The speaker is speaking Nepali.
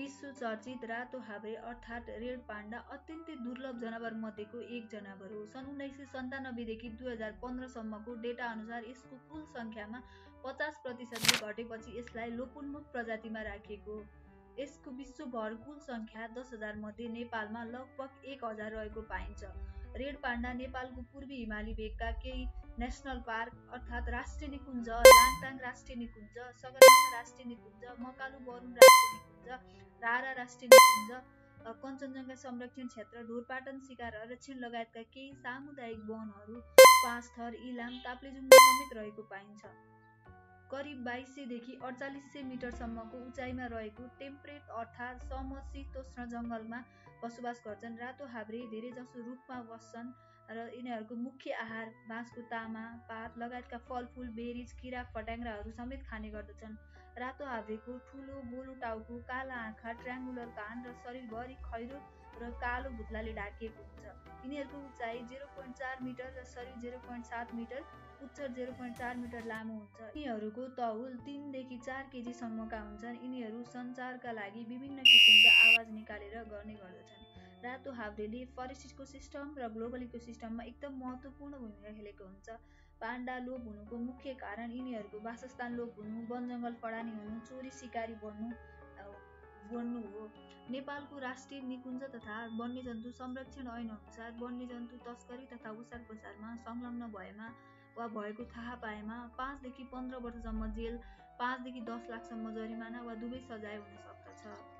विश्व चर्चित रातो हाब्रे अर्थात् रेड पाण्डा अत्यन्तै दुर्लभ जनावर मध्येको एक जनावर हो। सन् 1997 देखि 2015 सम्मको डेटा अनुसार यसको कुल सङ्ख्यामा 50% घटेपछि यसलाई लोपोन्मुख प्रजातिमा राखिएको हो। यसको विश्वभर कुल सङ्ख्या 10,000 मध्ये नेपालमा लगभग 1,000 रहेको पाइन्छ। रेड पाण्डा नेपालको पूर्वी हिमाली भेगका केही नेसनल पार्क अर्थात् राष्ट्रिय निकुञ्ज, लाङटाङ राष्ट्रिय निकुञ्ज, सगरमाथा राष्ट्रिय निकुञ्ज, मकालु बरुण राष्ट्रिय निकुञ्ज, रारा राष्ट्रिय निकुञ्ज, कञ्चनजङ्घा संरक्षण क्षेत्र, ढोरपाटन शिकार आरक्षण लगायतका केही सामुदायिक वनहरू पाँचथर, इलाम, ताप्लेजुङमा समेत रहेको पाइन्छ। करिब 2200 देखि 4800 मिटरसम्मको उचाइमा रहेको टेम्परेट अर्थात् समशीतोष्ण जङ्गलमा बसोबास गर्छन्। रातो हाब्रे धेरैजसो रुखमा बस्छन् र यिनीहरूको मुख्य आहार बाँसको तामा, पात लगायतका फलफुल, बेरिज, किरा फट्याङ्ग्राहरू समेत खाने गर्दछन्। रातो हाब्रेको ठुलो गोलो टाउको, काला आँखा, ट्रायङ्गुलर कान र शरीरभरि खैरो र कालो भुत्लाले ढाकिएको हुन्छ। यिनीहरूको उचाइ 0.4 मिटर र शरीर 0.7 मिटर, पुच्छर 0.4 मिटर लामो हुन्छ। यिनीहरूको तौल 3 देखि 4 केजीसम्मका हुन्छन्। यिनीहरू सञ्चारका लागि विभिन्न किसिमका आवाज निकालेर गर्ने गर्दछन्। रातो हाब्रेले फरेस्ट इकोसिस्टम र ग्लोबल इकोसिस्टममा एकदम महत्त्वपूर्ण भूमिका खेलेको हुन्छ। पाण्डा लोप हुनुको मुख्य कारण यिनीहरूको वासस्थान लोप हुनु, वनजङ्गल फडानी हुनु, चोरी सिकारी बढ्नु हो। नेपालको राष्ट्रिय निकुञ्ज तथा वन्यजन्तु संरक्षण ऐन अनुसार वन्यजन्तु तस्करी तथा ओसार पसारमा संलग्न भएमा वा भएको थाहा पाएमा 5 देखि 15 वर्षसम्म जेल, 5 देखि 10 लाखसम्म जरिमाना वा दुवै सजाय हुन सक्दछ।